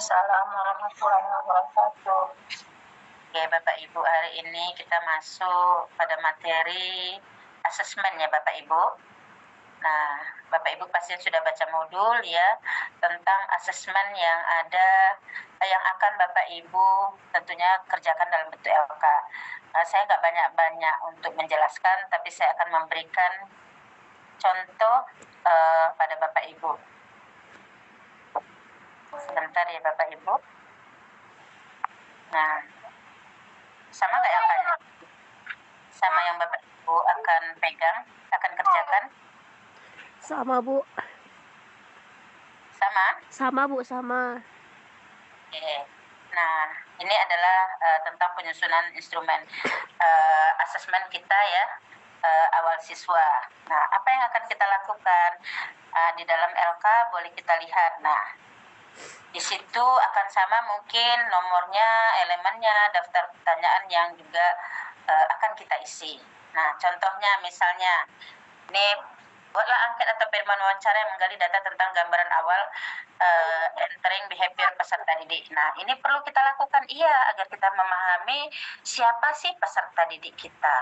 Waalaikumsalam warahmatullahi wabarakatuh. Oke, Bapak Ibu, hari ini kita masuk pada materi asesmen ya Bapak Ibu. Nah, Bapak Ibu pasti sudah baca modul ya tentang asesmen yang yang akan Bapak Ibu tentunya kerjakan dalam bentuk LK. Saya nggak banyak-banyak untuk menjelaskan, tapi saya akan memberikan contoh pada Bapak Ibu. Sebentar ya Bapak Ibu. Nah, sama nggak LK-nya? Sama yang Bapak Ibu akan pegang, akan kerjakan? Sama Bu. Sama? Sama Bu, sama. Oke. Nah, ini adalah tentang penyusunan instrumen asesmen kita ya, awal siswa. Nah, apa yang akan kita lakukan di dalam LK boleh kita lihat. Nah, di situ akan sama mungkin nomornya, elemennya, daftar pertanyaan yang juga akan kita isi. Nah, contohnya misalnya, ini buatlah angket atau pedoman wawancara yang menggali data tentang gambaran awal entering behavior peserta didik. Nah, ini perlu kita lakukan agar kita memahami siapa sih peserta didik kita.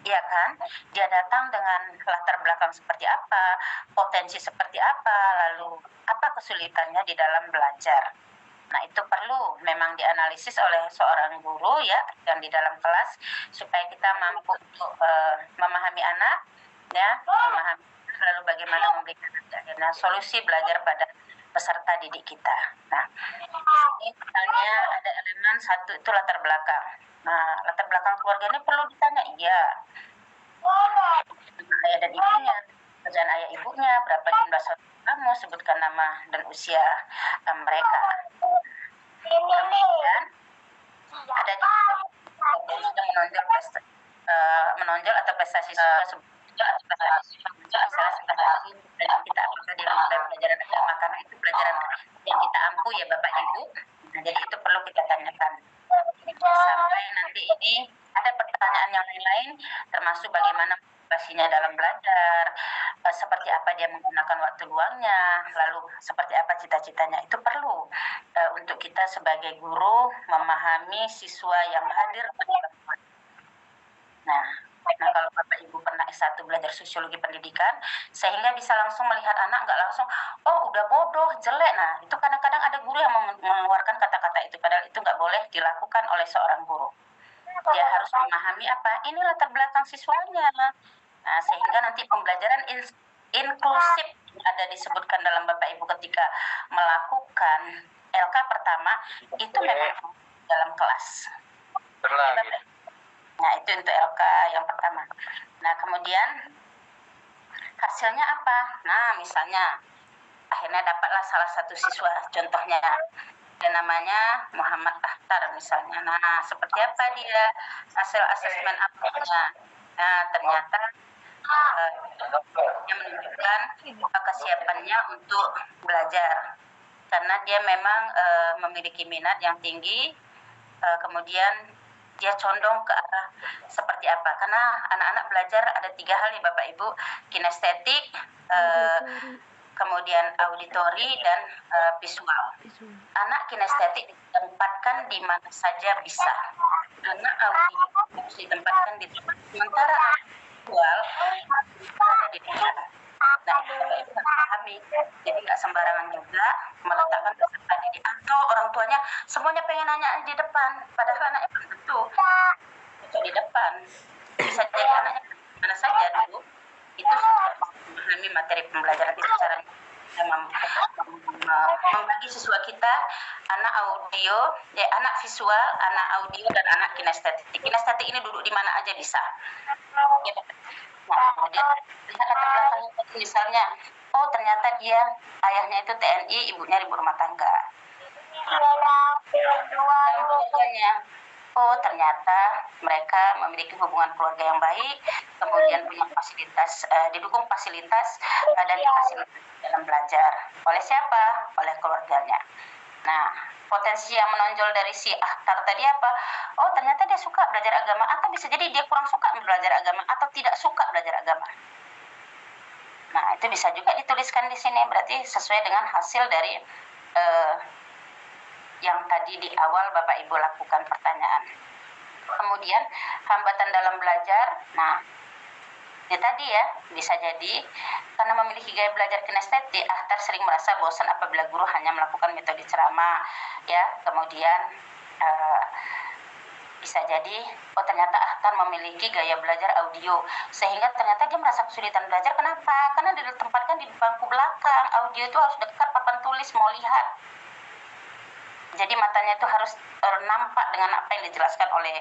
Iya kan? Dia datang dengan latar belakang seperti apa, potensi seperti apa, lalu apa kesulitannya di dalam belajar. Nah, itu perlu memang dianalisis oleh seorang guru ya, yang di dalam kelas, supaya kita mampu untuk memahami anak, ya, memahami lalu bagaimana memberikan solusi belajar pada peserta didik kita. Nah, di sini misalnya ada elemen satu itu latar belakang. Nah, latar belakang keluarga ini perlu ditanya, ayah dan ibunya, kerjaan ayah ibunya, berapa jumlah saudara kamu, sebutkan nama dan usia mereka. Kemudian ada juga menonjol atau prestasi siswa misalnya prestasi dan kita apakah dia mengetahui pelajaran agama, karena itu pelajaran yang kita ampu ya Bapak Ibu. Nah, jadi itu perlu kita tanyakan. Sampai nanti ini ada pertanyaan yang lain-lain, termasuk bagaimana motivasinya dalam belajar, seperti apa dia menggunakan waktu luangnya, lalu seperti apa cita-citanya. Itu perlu untuk kita sebagai guru memahami siswa yang hadir. Nah, kalau Bapak Ibu pernah S1 belajar sosiologi pendidikan, sehingga bisa langsung melihat anak, nggak langsung, oh udah bodoh, jelek. Nah, itu kadang-kadang ada guru yang mengeluarkan kata-kata itu, padahal itu nggak boleh dilakukan oleh seorang guru. Dia harus memahami apa, ini latar belakang siswanya. Nah, sehingga nanti pembelajaran inklusif ada disebutkan dalam Bapak Ibu ketika melakukan LK pertama, itu memang dalam kelas. Nah, itu untuk LK yang pertama. Nah, kemudian hasilnya apa? Nah, misalnya akhirnya dapatlah salah satu siswa, contohnya dan namanya Muhammad Akhtar misalnya. Nah, seperti apa dia hasil asesmen apanya? Nah, ternyata dia menunjukkan kesiapannya untuk belajar karena dia memang memiliki minat yang tinggi, kemudian dia condong ke arah seperti apa, karena anak-anak belajar ada 3 hal ya Bapak Ibu, kinestetik, kemudian auditori dan visual. Anak kinestetik ditempatkan di mana saja bisa, anak auditori harus ditempatkan di tempat, sementara visual ada di depan. Nah, itu harus dipahami, jadi nggak sembarangan juga meletakkan peserta didik atau orang tuanya semuanya pengen nanya di depan, padahal anaknya belum tentu cocok di depan, bisa jadi anaknya mana saja dulu. Itu sudah memahami materi pembelajaran itu, cara membagi siswa kita anak audio, anak visual, anak audio dan anak kinestetik. Kinestetik ini duduk di mana aja bisa. Nah, kemudian lihat latar belakangnya, misalnya, oh ternyata dia ayahnya itu TNI, ibunya ibu rumah tangga. Keluarganya, oh ternyata mereka memiliki hubungan keluarga yang baik, kemudian punya fasilitas, didukung fasilitas dan fasilitas dalam belajar. Oleh siapa? Oleh keluarganya. Nah, potensi yang menonjol dari si Akhtar tadi apa? Oh, ternyata dia suka belajar agama, atau bisa jadi dia kurang suka belajar agama, atau tidak suka belajar agama. Nah, itu bisa juga dituliskan di sini, berarti sesuai dengan hasil dari yang tadi di awal Bapak Ibu lakukan pertanyaan. Kemudian hambatan dalam belajar, nah ini tadi ya, bisa jadi karena memiliki gaya belajar kinestetik, Akhtar sering merasa bosan apabila guru hanya melakukan metode ceramah, ya. Kemudian bisa jadi, oh ternyata Akhtar memiliki gaya belajar audio, sehingga ternyata dia merasa kesulitan belajar. Kenapa? Karena ditempatkan di bangku belakang, audio itu harus dekat papan tulis, mau lihat. Jadi matanya itu harus nampak dengan apa yang dijelaskan oleh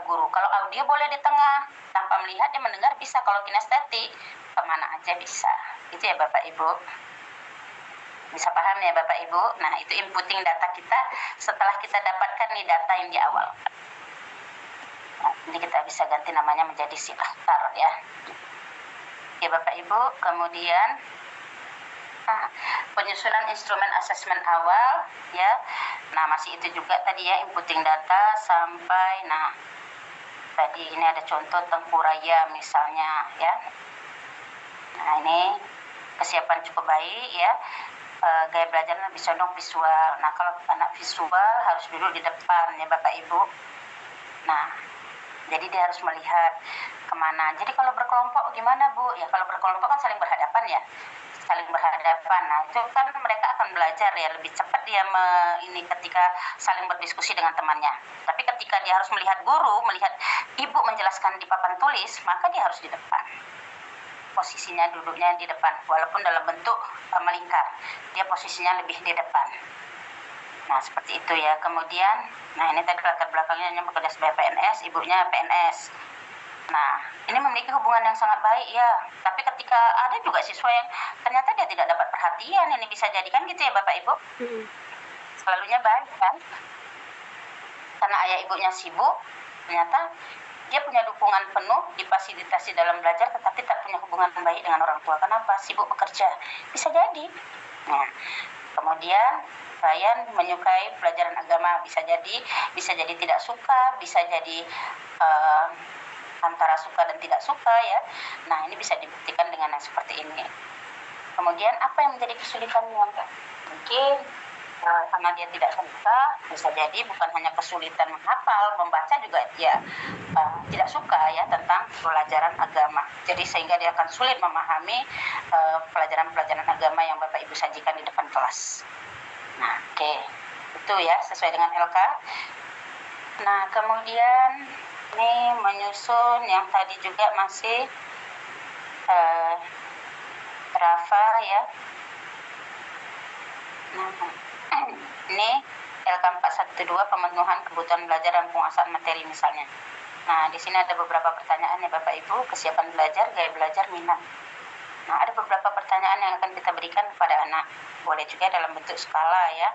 guru. Kalau audio boleh di tengah, tanpa melihat dia mendengar bisa. Kalau kinestetik, kemana aja bisa. Itu ya Bapak Ibu. Bisa paham ya Bapak Ibu? Nah, itu inputting data kita setelah kita dapatkan nih data yang di awal. Nah, ini kita bisa ganti namanya menjadi si Akhtar ya. Ya Bapak Ibu, kemudian penyusunan instrumen asesmen awal ya. Nah, masih itu juga tadi ya, inputting data sampai, nah tadi ini ada contoh Tempuraya misalnya ya. Nah, ini kesiapan cukup baik ya. Gaya belajar lebih condong visual. Nah, kalau anak visual harus duduk di depan ya Bapak Ibu. Nah, jadi dia harus melihat kemana. Jadi kalau berkelompok gimana Bu? Ya kalau berkelompok kan saling berhadapan ya. Saling berhadapan. Nah, itu kan mereka akan belajar ya, lebih cepat dia ini ketika saling berdiskusi dengan temannya. Tapi ketika dia harus melihat guru, melihat ibu menjelaskan di papan tulis, maka dia harus di depan. Posisinya duduknya di depan, walaupun dalam bentuk melingkar, dia posisinya lebih di depan. Nah, seperti itu ya. Kemudian, nah ini tadi latar belakangnya hanya bekerja sebagai PNS, ibunya PNS. Nah, ini memiliki hubungan yang sangat baik ya. Tapi ketika ada juga siswa yang ternyata dia tidak dapat perhatian, ini bisa jadikan gitu ya Bapak Ibu. Selalunya baik kan? Karena ayah ibunya sibuk, ternyata dia punya dukungan penuh, difasilitasi dalam belajar, tetapi tak punya hubungan baik dengan orang tua. Kenapa? Sibuk bekerja. Bisa jadi. Nah, kemudian Ryan menyukai pelajaran agama, bisa jadi tidak suka, bisa jadi antara suka dan tidak suka ya. Nah, ini bisa dibuktikan dengan yang seperti ini. Kemudian apa yang menjadi kesulitannya? Mungkin karena dia tidak suka, bisa jadi bukan hanya kesulitan menghafal, membaca juga dia tidak suka ya tentang pelajaran agama. Jadi sehingga dia akan sulit memahami pelajaran-pelajaran agama yang Bapak Ibu sajikan di depan kelas. Nah, oke. Itu ya sesuai dengan LK. Nah, kemudian ini menyusun yang tadi juga masih Rafa ya. Nah, ini LK 412 pemenuhan kebutuhan belajar dan penguasaan materi misalnya. Nah, di sini ada beberapa pertanyaan ya Bapak Ibu, kesiapan belajar, gaya belajar, minat. Nah, ada beberapa pertanyaan yang akan kita berikan kepada anak. Boleh juga dalam bentuk skala ya.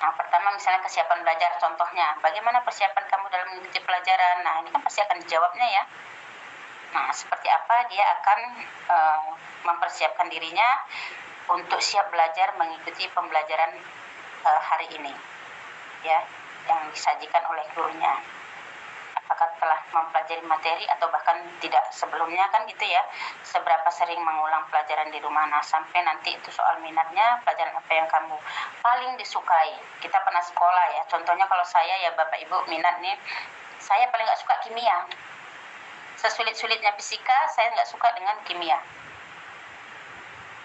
Nah, pertama misalnya kesiapan belajar, contohnya, bagaimana persiapan kamu dalam mengikuti pelajaran? Nah, ini kan pasti akan dijawabnya ya. Nah, seperti apa dia akan mempersiapkan dirinya untuk siap belajar mengikuti pembelajaran hari ini, ya, yang disajikan oleh gurunya. Apakah telah mempelajari materi atau bahkan tidak sebelumnya kan gitu ya, seberapa sering mengulang pelajaran di rumah. Nah, sampai nanti itu soal minatnya, pelajaran apa yang kamu paling disukai. Kita pernah sekolah ya, contohnya kalau saya ya Bapak Ibu minat nih, saya paling gak suka kimia. Sesulit-sulitnya fisika, saya gak suka dengan kimia.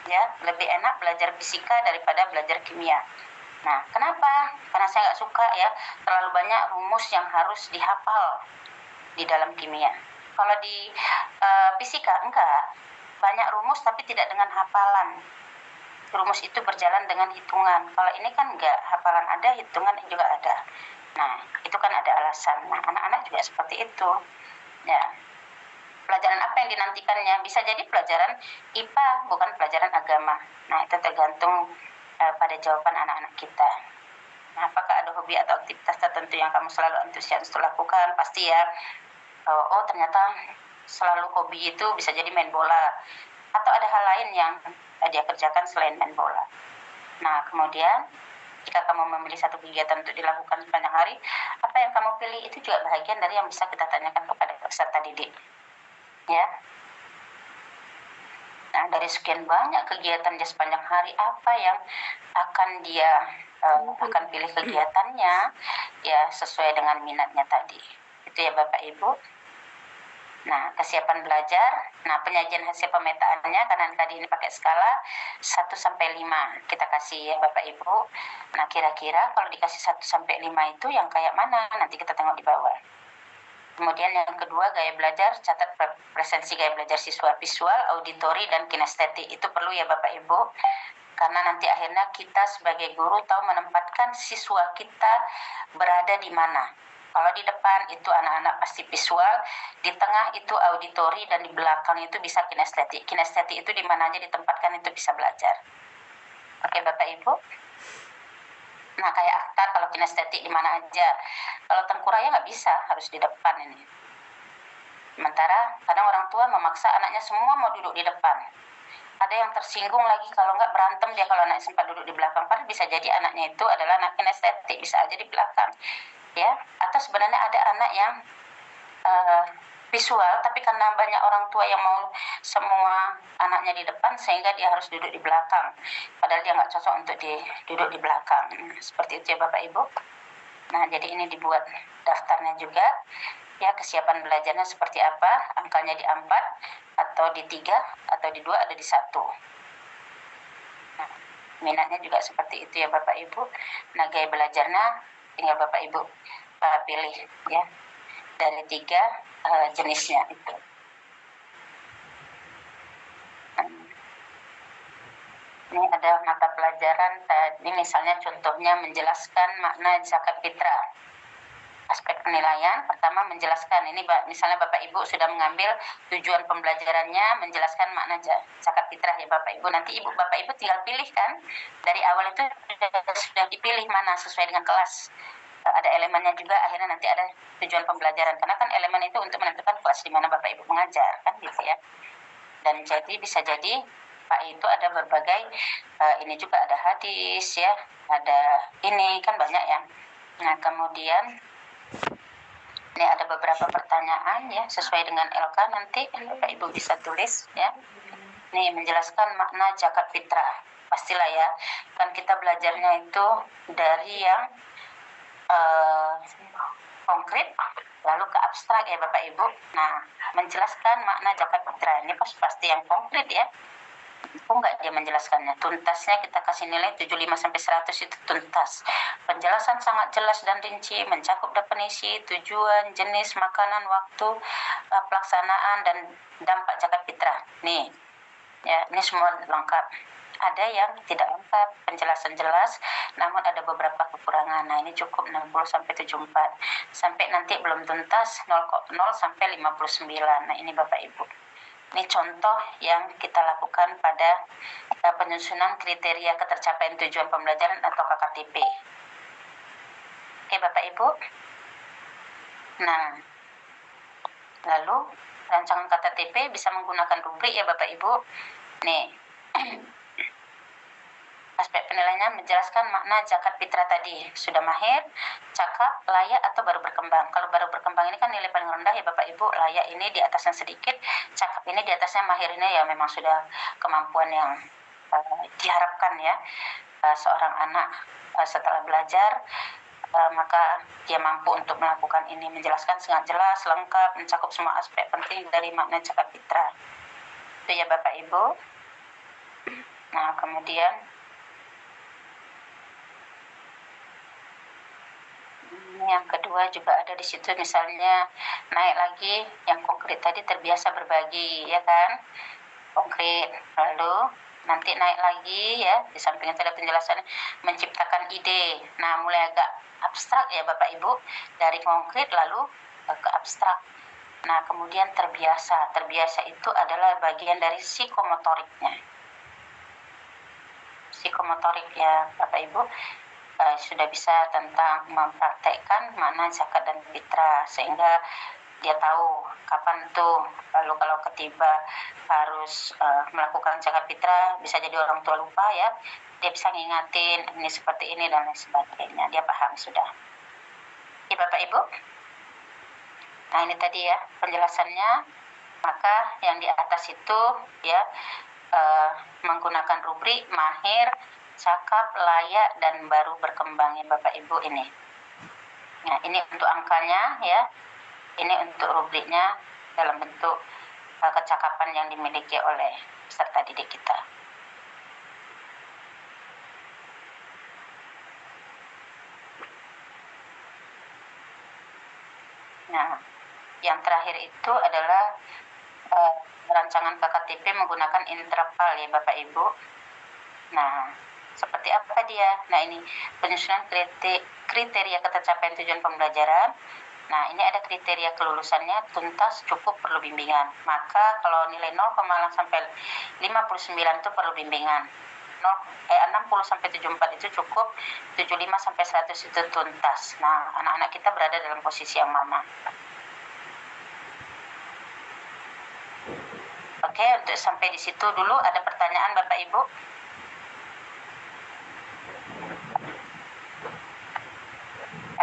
Ya, lebih enak belajar fisika daripada belajar kimia. Nah, kenapa? Karena saya nggak suka ya, terlalu banyak rumus yang harus dihafal di dalam kimia. Kalau di fisika, enggak. Banyak rumus tapi tidak dengan hafalan. Rumus itu berjalan dengan hitungan. Kalau ini kan enggak, hafalan ada, hitungan juga ada. Nah, itu kan ada alasan. Nah, anak-anak juga seperti itu. Ya. Pelajaran apa yang dinantikannya? Bisa jadi pelajaran IPA, bukan pelajaran agama. Nah, itu tergantung pada jawaban anak-anak kita. Nah, apakah ada hobi atau aktivitas tertentu yang kamu selalu antusias untuk lakukan? Pasti ya. Oh, ternyata selalu hobi itu bisa jadi main bola. Atau ada hal lain yang dia kerjakan selain main bola. Nah, kemudian jika kamu memilih satu kegiatan untuk dilakukan sepanjang hari, apa yang kamu pilih itu juga bahagian dari yang bisa kita tanyakan kepada peserta didik. Ya. Nah, dari sekian banyak kegiatan dia sepanjang hari, apa yang akan dia akan pilih kegiatannya ya sesuai dengan minatnya tadi. Itu ya Bapak Ibu. Nah, kesiapan belajar. Nah, penyajian hasil pemetaannya karena tadi ini pakai skala 1 sampai 5. Kita kasih ya Bapak Ibu. Nah, kira-kira kalau dikasih 1 sampai 5 itu yang kayak mana? Nanti kita tengok di bawah. Kemudian yang kedua, gaya belajar, catat presensi gaya belajar siswa, visual, auditori, dan kinestetik. Itu perlu ya Bapak Ibu. Karena nanti akhirnya kita sebagai guru tahu menempatkan siswa kita berada di mana. Kalau di depan itu anak-anak pasti visual, di tengah itu auditori, dan di belakang itu bisa kinestetik. Kinestetik itu di mana aja ditempatkan itu bisa belajar. Oke Bapak Ibu. Nah kayak akta kalau kinestetik di mana aja. Kalau tengkuraya nggak bisa, harus di depan ini. Sementara kadang orang tua memaksa anaknya semua mau duduk di depan. Ada yang tersinggung lagi kalau nggak berantem dia kalau anak sempat duduk di belakang. Padahal bisa jadi anaknya itu adalah anak kinestetik, bisa aja di belakang. Ya, atau sebenarnya ada anak yang visual, tapi karena banyak orang tua yang mau semua anaknya di depan sehingga dia harus duduk di belakang. Padahal dia nggak cocok untuk duduk di belakang. Seperti itu ya Bapak Ibu. Nah, jadi ini dibuat daftarnya juga. Ya, kesiapan belajarnya seperti apa, angkanya di 4, atau di 3, atau di 2, ada di 1. Nah, minatnya juga seperti itu ya Bapak Ibu. Nah, gaya belajarnya tinggal Bapak Ibu pilih ya dari 3 jenisnya itu. Ini ada mata pelajaran tadi, misalnya contohnya menjelaskan makna zakat fitrah. Aspek penilaian pertama menjelaskan, ini misalnya Bapak Ibu sudah mengambil tujuan pembelajarannya menjelaskan makna zakat fitrah ya Bapak Ibu. Nanti Bapak Ibu tinggal pilih kan, dari awal itu sudah dipilih mana sesuai dengan kelas. Ada elemennya juga, akhirnya nanti ada tujuan pembelajaran, karena kan elemen itu untuk menentukan kelas di mana Bapak Ibu mengajar kan gitu ya. Dan jadi bisa jadi Pak itu ada berbagai ini juga ada hadis ya, ada ini kan banyak ya. Nah kemudian ini ada beberapa pertanyaan ya sesuai dengan LK, nanti Bapak Ibu bisa tulis ya. Ini menjelaskan makna zakat fitrah. Pastilah ya, kan kita belajarnya itu dari yang konkret lalu ke abstrak ya Bapak Ibu. Nah, menjelaskan makna zakat fitrah ini pasti yang konkret ya. Enggak dia menjelaskannya. Tuntasnya kita kasih nilai 75 sampai 100 itu tuntas. Penjelasan sangat jelas dan rinci, mencakup definisi, tujuan, jenis makanan, waktu pelaksanaan, dan dampak zakat fitrah. Nih. Ya, ini semua lengkap. Ada yang tidak lengkap, penjelasan jelas, namun ada beberapa kekurangan. Nah, ini cukup 60 sampai 74. Sampai nanti belum tuntas 0 sampai 59. Nah, ini Bapak Ibu. Ini contoh yang kita lakukan pada penyusunan kriteria ketercapaian tujuan pembelajaran atau KKTP. Oke Bapak Ibu. Nah, lalu rancangan KKTP bisa menggunakan rubrik ya Bapak Ibu. Nih, aspek penilaiannya menjelaskan makna zakat fitrah tadi. Sudah mahir, cakap, layak, atau baru berkembang. Kalau baru berkembang ini kan nilai paling rendah ya Bapak Ibu. Layak ini di atasnya sedikit, cakap ini di atasnya, mahir ini ya memang sudah kemampuan yang diharapkan ya. Seorang anak setelah belajar maka dia mampu untuk melakukan ini, menjelaskan sangat jelas, lengkap, mencakup semua aspek penting dari makna zakat fitrah. Itu ya Bapak Ibu. Nah, kemudian yang kedua juga ada di situ, misalnya naik lagi yang konkret tadi, terbiasa berbagi ya kan, konkret. Lalu nanti naik lagi ya, di samping itu ada penjelasan menciptakan ide. Nah, mulai agak abstrak ya Bapak Ibu, dari konkret lalu ke abstrak. Nah, kemudian terbiasa. Terbiasa itu adalah bagian dari psikomotoriknya. Psikomotorik ya Bapak Ibu. Sudah bisa tentang mempraktekkan makna zakat dan fitrah, sehingga dia tahu kapan tuh, lalu kalau ketiba harus melakukan zakat fitrah, bisa jadi orang tua lupa ya, dia bisa ngingatin ini seperti ini dan lain sebagainya, dia paham sudah. Ya Bapak Ibu. Nah ini tadi ya penjelasannya. Maka yang di atas itu ya menggunakan rubrik mahir, cakap, layak, dan baru berkembang ya Bapak Ibu ini. Nah, ini untuk angkanya ya. Ini untuk rubriknya dalam bentuk kecakapan yang dimiliki oleh peserta didik kita. Nah, yang terakhir itu adalah rancangan KKTP menggunakan interval ya Bapak Ibu. Nah, seperti apa dia? Nah, ini penyusunan kriteria ketercapaian tujuan pembelajaran. Nah, ini ada kriteria kelulusannya tuntas, cukup, perlu bimbingan. Maka kalau nilai 0, sampai 59 itu perlu bimbingan. 60 sampai 74 itu cukup, 75 sampai 100 itu tuntas. Nah, anak-anak kita berada dalam posisi yang mana? Oke, untuk sampai di situ dulu ada pertanyaan Bapak Ibu?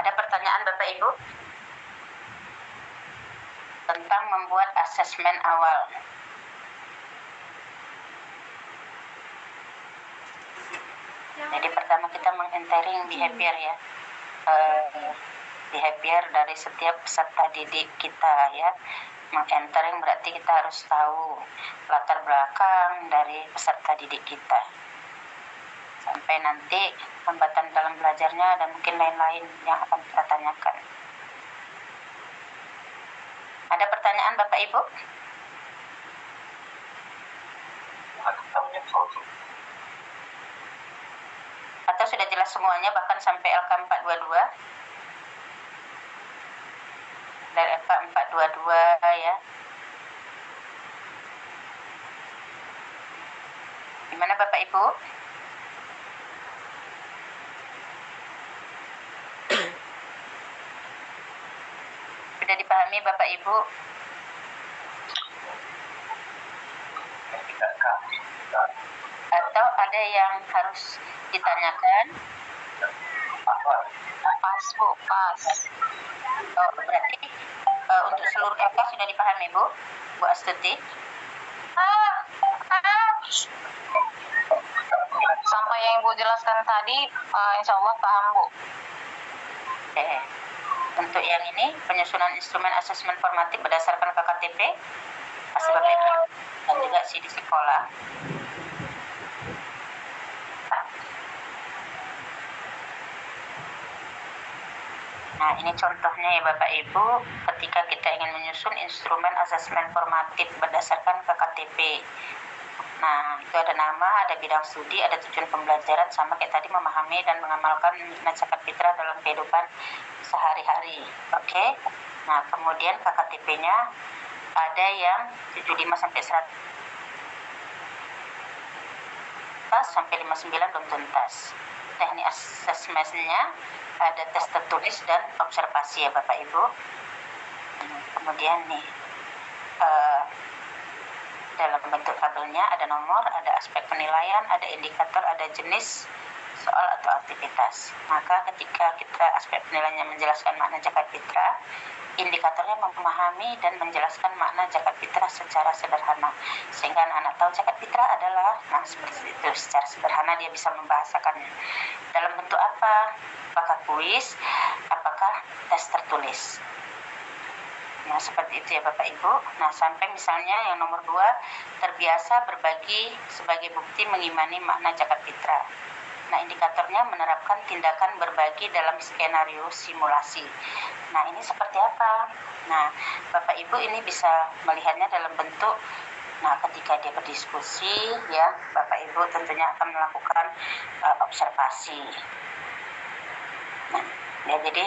Ada pertanyaan Bapak Ibu? Tentang membuat asesmen awal. Jadi pertama kita meng-entering behavior ya. Behavior dari setiap peserta didik kita ya. Meng-entering berarti kita harus tahu latar belakang dari peserta didik kita. Sampai nanti hambatan dalam belajarnya dan mungkin lain-lain yang akan kita tanyakan. Ada pertanyaan Bapak Ibu? Atau sudah jelas semuanya bahkan sampai LK 422? Dari LK 422 ya. Gimana Bapak Ibu? Sudah dipahami Bapak Ibu? Atau ada yang harus ditanyakan? Pas Bu, pas. Oh, berarti untuk seluruh LK sudah dipahami Bu? Bu Astuti? Sampai yang Ibu jelaskan tadi, insya Allah paham Bu. Oke. Untuk yang ini, penyusunan instrumen asesmen formatif berdasarkan KKTP, pasti Bapak Ibu dan juga di sekolah. Nah, ini contohnya ya Bapak Ibu, ketika kita ingin menyusun instrumen asesmen formatif berdasarkan KKTP. Nah, itu ada nama, ada bidang studi, ada tujuan pembelajaran, sama kayak tadi memahami dan mengamalkan zakat fitrah dalam kehidupan sehari-hari. Oke. Nah, kemudian KKTP-nya ada yang 75 sampai 100 sampai 59 belum tuntas. Teknik asesmennya ada tes tertulis dan observasi ya Bapak Ibu. Kemudian nih dalam bentuk tabelnya ada nomor, ada aspek penilaian, ada indikator, ada jenis soal atau aktivitas. Maka ketika kita aspek penilaiannya menjelaskan makna zakat fitrah, indikatornya memahami dan menjelaskan makna zakat fitrah secara sederhana, sehingga anak-anak tahu zakat fitrah adalah, nah seperti itu, secara sederhana dia bisa membahasakannya. Dalam bentuk apa? Apakah kuis? Apakah tes tertulis? Nah, seperti itu ya Bapak Ibu. Nah, sampai misalnya yang nomor 2, terbiasa berbagi sebagai bukti mengimani makna zakat fitrah. Nah, indikatornya menerapkan tindakan berbagi dalam skenario simulasi. Nah, ini seperti apa? Nah, Bapak Ibu ini bisa melihatnya dalam bentuk, nah ketika dia berdiskusi ya, Bapak Ibu tentunya akan melakukan observasi. Nah, ya jadi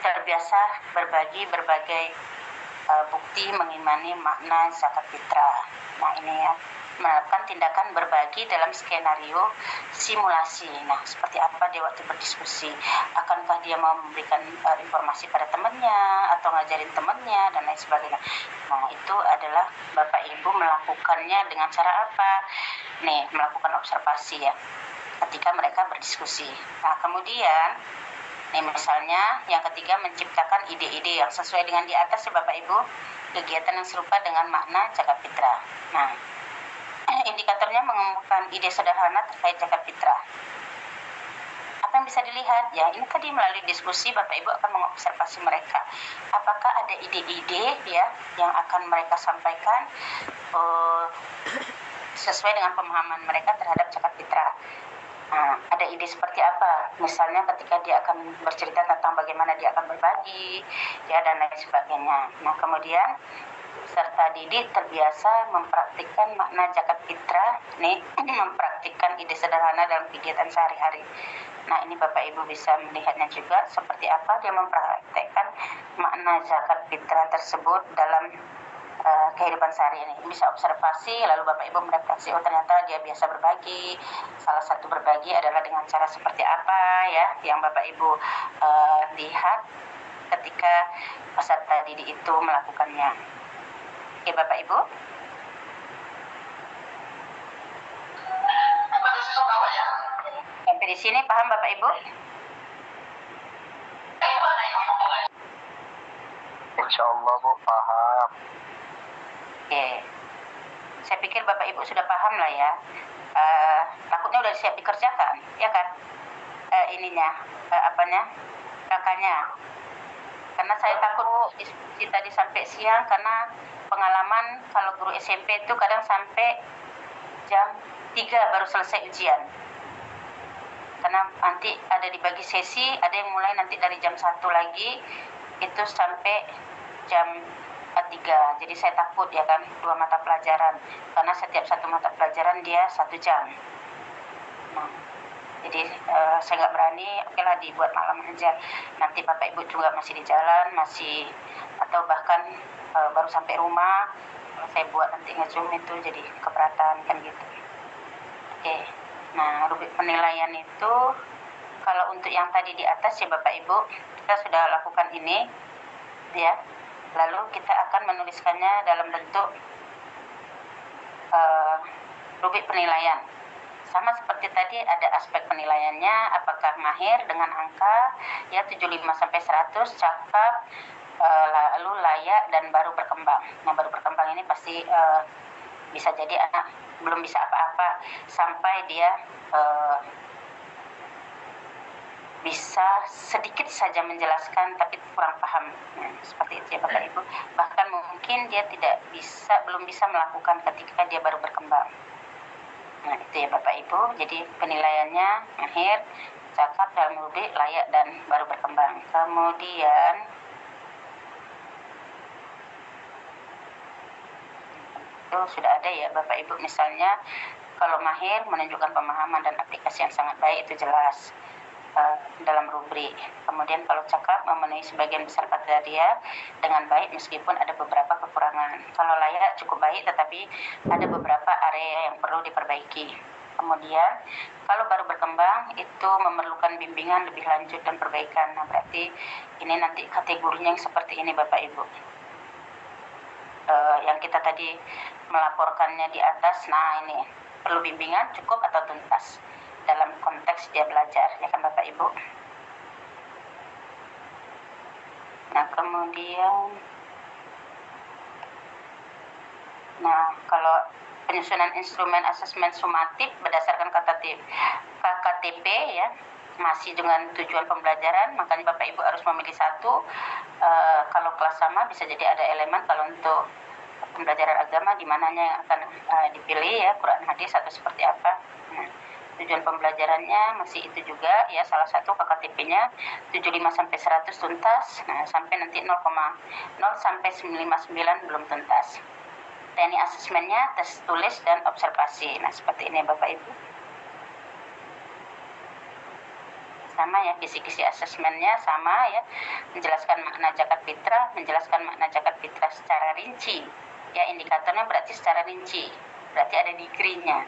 terbiasa berbagi berbagai bukti mengimani makna zakat fitrah. Nah, ini ya, melakukan tindakan berbagi dalam skenario simulasi. Nah, seperti apa dia waktu berdiskusi? Akankah dia mau memberikan informasi pada temannya atau ngajarin temannya dan lain sebagainya. Nah, itu adalah Bapak Ibu melakukannya dengan cara apa? Nih, melakukan observasi ya ketika mereka berdiskusi. Nah, kemudian nih misalnya yang ketiga, menciptakan ide-ide yang sesuai dengan di atas ya Bapak Ibu, kegiatan yang serupa dengan makna zakat fitrah. Nah, indikatornya mengemukakan ide sederhana terkait zakat fitrah. Apa yang bisa dilihat? Ya, ini tadi melalui diskusi Bapak Ibu akan mengobservasi mereka. Apakah ada ide-ide ya yang akan mereka sampaikan sesuai dengan pemahaman mereka terhadap zakat fitrah. Nah, ada ide seperti apa? Misalnya ketika dia akan bercerita tentang bagaimana dia akan berbagi, ya dan lain sebagainya. Nah, kemudian peserta didik terbiasa mempraktikkan makna zakat fitrah, nih mempraktikkan ide sederhana dalam kegiatan sehari-hari. Nah, ini Bapak Ibu bisa melihatnya juga seperti apa dia mempraktikkan makna zakat fitrah tersebut dalam kehidupan sehari ini. Bisa observasi, lalu Bapak Ibu merefleksi, oh ternyata dia biasa berbagi. Salah satu berbagi adalah dengan cara seperti apa ya yang Bapak Ibu lihat ketika peserta didik itu melakukannya. Oke Bapak Ibu. Sampai di sini paham Bapak Ibu? Insya Allah Bu, paham. Oke, saya pikir Bapak Ibu sudah paham lah ya. Takutnya udah siap dikerjakan, ya kan? Kakaknya. Karena saya takut diskusi tadi sampai siang, karena pengalaman kalau guru SMP itu kadang sampai jam 3 baru selesai ujian. Karena nanti ada dibagi sesi, ada yang mulai nanti dari jam 1 lagi, itu sampai jam 3. Jadi saya takut ya kan 2 mata pelajaran, karena setiap satu mata pelajaran dia 1 jam. Nah, jadi saya nggak berani, oke lah dibuat malam aja. Nanti Bapak Ibu juga masih di jalan, atau bahkan baru sampai rumah, kalau saya buat nanti nge-zoom itu jadi keberatan kan gitu. Oke, nah rubrik penilaian itu kalau untuk yang tadi di atas ya Bapak Ibu, kita sudah lakukan ini ya. Lalu kita akan menuliskannya dalam bentuk rubrik penilaian. Sama seperti tadi ada aspek penilaiannya, apakah mahir dengan angka ya 75 sampai 100, cakap, lalu layak dan baru berkembang. Nah, baru berkembang ini pasti bisa jadi anak belum bisa apa-apa sampai dia bisa sedikit saja menjelaskan tapi kurang paham. Nah, seperti itu ya Bapak Ibu. Bahkan mungkin dia belum bisa melakukan ketika dia baru berkembang. Nah, itu ya Bapak Ibu. Jadi penilaiannya mahir, cakap, dalam rubrik, layak dan baru berkembang. Kemudian itu sudah ada ya Bapak Ibu, misalnya kalau mahir menunjukkan pemahaman dan aplikasi yang sangat baik, itu jelas dalam rubrik. Kemudian kalau cakap memenuhi sebagian besar kriteria dengan baik meskipun ada beberapa kekurangan. Kalau layak cukup baik tetapi ada beberapa area yang perlu diperbaiki. Kemudian kalau baru berkembang itu memerlukan bimbingan lebih lanjut dan perbaikan. Nah, berarti ini nanti kategorinya yang seperti ini Bapak Ibu. Yang kita tadi melaporkannya di atas, nah ini perlu bimbingan cukup atau tuntas dalam konteks dia belajar, ya kan Bapak Ibu. Nah, kemudian kalau penyusunan instrumen asesmen sumatif berdasarkan KKTP ya, masih dengan tujuan pembelajaran, makanya Bapak Ibu harus memilih satu. Kalau kelas sama bisa jadi ada elemen, kalau untuk pembelajaran agama di mananya yang akan dipilih ya, Quran hadis atau seperti apa. Nah, tujuan pembelajarannya masih itu juga ya, salah satu KKTP-nya 75 sampai 100 tuntas, nah sampai nanti 0,0 sampai 99 belum tuntas. Teknik asesmennya tes tulis dan observasi. Nah, seperti ini Bapak Ibu. Sama ya, kisi-kisi asesmennya sama ya, menjelaskan makna zakat fitrah, menjelaskan makna zakat fitrah secara rinci. Ya, indikatornya berarti secara rinci, berarti ada degree-nya.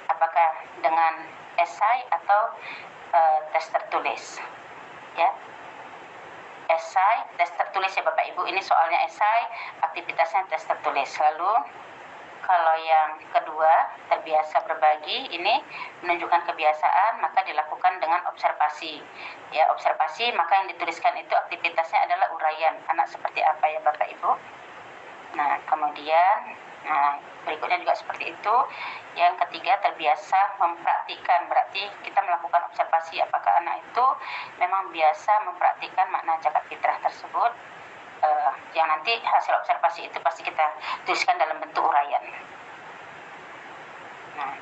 Apakah dengan esai atau tes tertulis ya. Esai, tes tertulis ya Bapak Ibu, ini soalnya esai, aktivitasnya tes tertulis. Lalu kalau yang kedua, terbiasa berbagi, ini menunjukkan kebiasaan, maka dilakukan dengan observasi ya. Observasi, maka yang dituliskan itu aktivitasnya adalah uraian anak seperti apa ya Bapak Ibu. Nah, kemudian Nah, berikutnya juga seperti itu. Yang ketiga, terbiasa mempraktikkan. Berarti kita melakukan observasi apakah anak itu memang biasa mempraktikkan makna zakat fitrah tersebut. Yang nanti hasil observasi itu pasti kita tuliskan dalam bentuk uraian. Nah,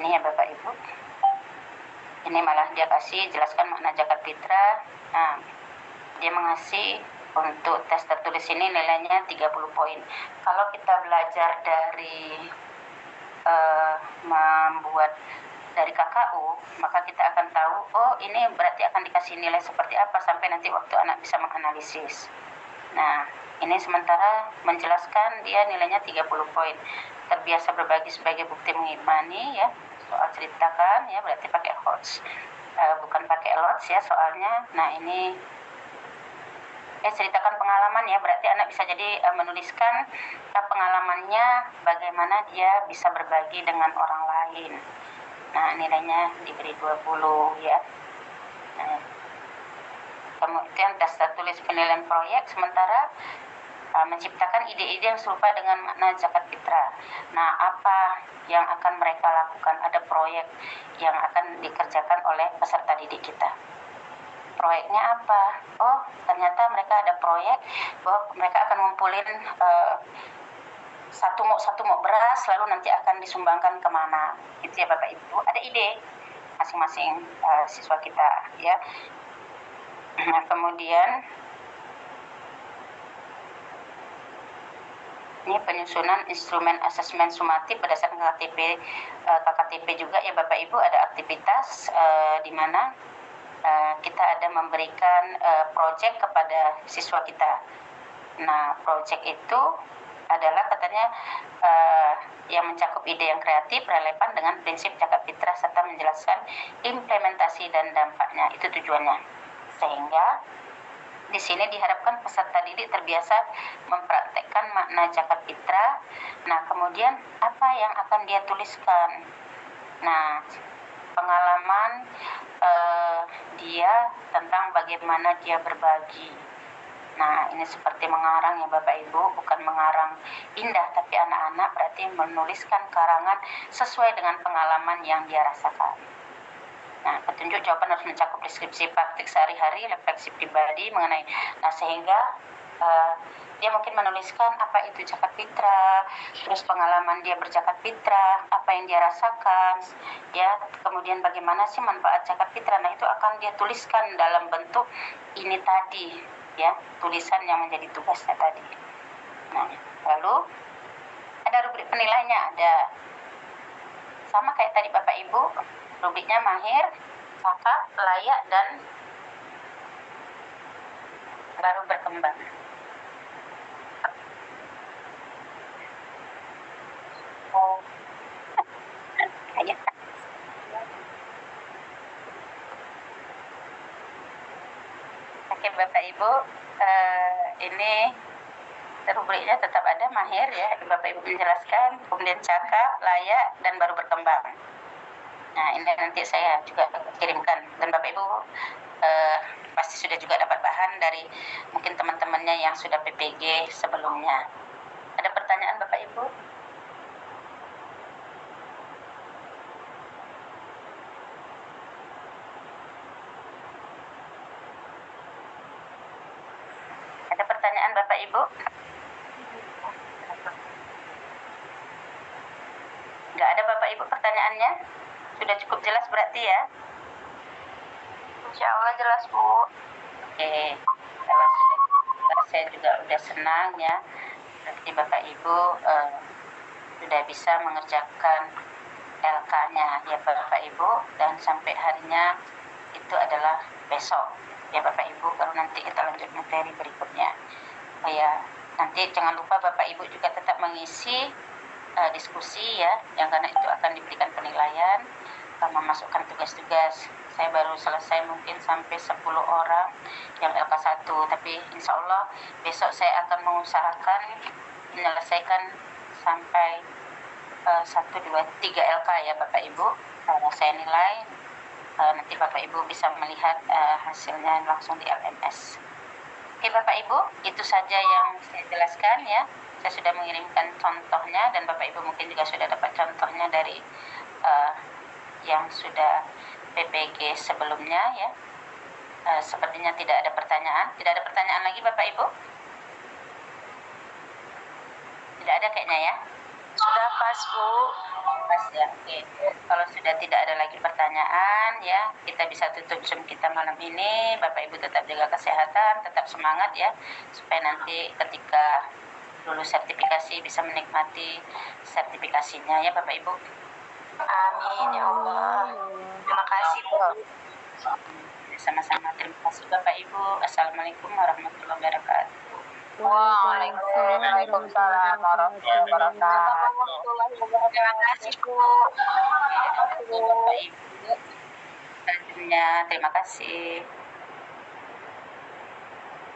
ini ya Bapak Ibu. Ini malah dia kasih jelaskan makna zakat fitrah. Nah, dia mengasih untuk tes tertulis ini nilainya 30 poin. Kalau kita belajar dari membuat dari KKU, maka kita akan tahu, oh ini berarti akan dikasih nilai seperti apa sampai nanti waktu anak bisa menganalisis. Nah, ini sementara menjelaskan dia nilainya 30 poin. Terbiasa berbagi sebagai bukti mengimani ya, soal ceritakan ya, berarti pakai HOTS. Bukan pakai LOTS ya soalnya. Nah, ini ceritakan pengalaman ya, berarti anak bisa jadi menuliskan pengalamannya bagaimana dia bisa berbagi dengan orang lain. Nah, nilainya diberi 20 ya. Nah, kemudian tes tertulis penilaian proyek sementara menciptakan ide-ide yang serupa dengan makna zakat fitrah. Nah, apa yang akan mereka lakukan? Ada proyek yang akan dikerjakan oleh peserta didik kita. Proyeknya apa? Oh, ternyata mereka ada proyek bahwa mereka akan ngumpulin satu mok beras lalu nanti akan disumbangkan kemana. Itu ya Bapak Ibu. Ada ide masing-masing siswa kita ya. Nah, kemudian ini penyusunan instrumen asesmen sumatif berdasarkan KKTP juga ya Bapak Ibu. Ada aktivitas di mana kita ada memberikan proyek kepada siswa kita. Nah, proyek itu adalah katanya yang mencakup ide yang kreatif, relevan dengan prinsip zakat fitrah serta menjelaskan implementasi dan dampaknya. Itu tujuannya. Sehingga di sini diharapkan peserta didik terbiasa mempraktekkan makna zakat fitrah. Nah, kemudian apa yang akan dia tuliskan? Nah, pengalaman dia tentang bagaimana dia berbagi. Nah, ini seperti mengarang ya Bapak Ibu, bukan mengarang indah, tapi anak-anak berarti menuliskan karangan sesuai dengan pengalaman yang dia rasakan. Nah, petunjuk jawaban harus mencakup deskripsi praktik sehari-hari, refleksi pribadi mengenai. Nah, sehingga dia mungkin menuliskan apa itu zakat fitrah, terus pengalaman dia berzakat fitrah, apa yang dia rasakan, ya, kemudian bagaimana sih manfaat zakat fitrah. Nah, itu akan dia tuliskan dalam bentuk ini tadi, ya, tulisan yang menjadi tugasnya tadi. Nah, lalu ada rubrik penilaiannya, ada sama kayak tadi Bapak Ibu, rubriknya mahir, cakap, layak, dan baru berkembang. Oke Bapak Ibu, ini rubriknya tetap ada mahir ya, Bapak Ibu menjelaskan, kemudian cakap, layak, dan baru berkembang. Nah, ini nanti saya juga kirimkan, dan Bapak Ibu pasti sudah juga dapat bahan dari mungkin teman-temannya yang sudah PPG sebelumnya. Ada pertanyaan Bapak Ibu? Ada pertanyaan Bapak Ibu? Nggak ada Bapak Ibu pertanyaannya? Sudah cukup jelas berarti ya? Insya Allah jelas Bu. Oke, kalau sudah jelas, saya juga udah senang ya. Berarti Bapak Ibu sudah bisa mengerjakan LK-nya ya Bapak Ibu, dan sampai harinya itu adalah besok ya Bapak Ibu, baru nanti kita lanjut materi berikutnya. Ya, nanti jangan lupa Bapak Ibu juga tetap mengisi diskusi ya, yang karena itu akan diberikan penilaian, memasukkan tugas-tugas. Saya baru selesai mungkin sampai 10 orang yang LK1, tapi insya Allah besok saya akan mengusahakan menyelesaikan sampai 1, 2, 3 LK ya Bapak Ibu. Saya nilai nanti Bapak Ibu bisa melihat hasilnya langsung di LMS. Oke Bapak Ibu, itu saja yang saya jelaskan ya. Saya sudah mengirimkan contohnya dan Bapak Ibu mungkin juga sudah dapat contohnya dari yang sudah PPG sebelumnya ya. Sepertinya tidak ada pertanyaan. Tidak ada pertanyaan lagi Bapak Ibu? Tidak ada kayaknya ya. Sudah pas, Bu. Pas ya, oke. Kalau sudah tidak ada lagi pertanyaan ya, kita bisa tutup Zoom kita malam ini. Bapak Ibu tetap jaga kesehatan, tetap semangat ya, supaya nanti ketika lulus sertifikasi bisa menikmati sertifikasinya ya Bapak Ibu. Amin ya Allah. Terima kasih, Bu. Sama-sama, terima kasih Bapak Ibu. Assalamualaikum warahmatullahi wabarakatuh. Waalaikumsalam warahmatullahi wabarakatuh. Terima kasih, Bu. Bapak Ibu, selanjutnya terima kasih.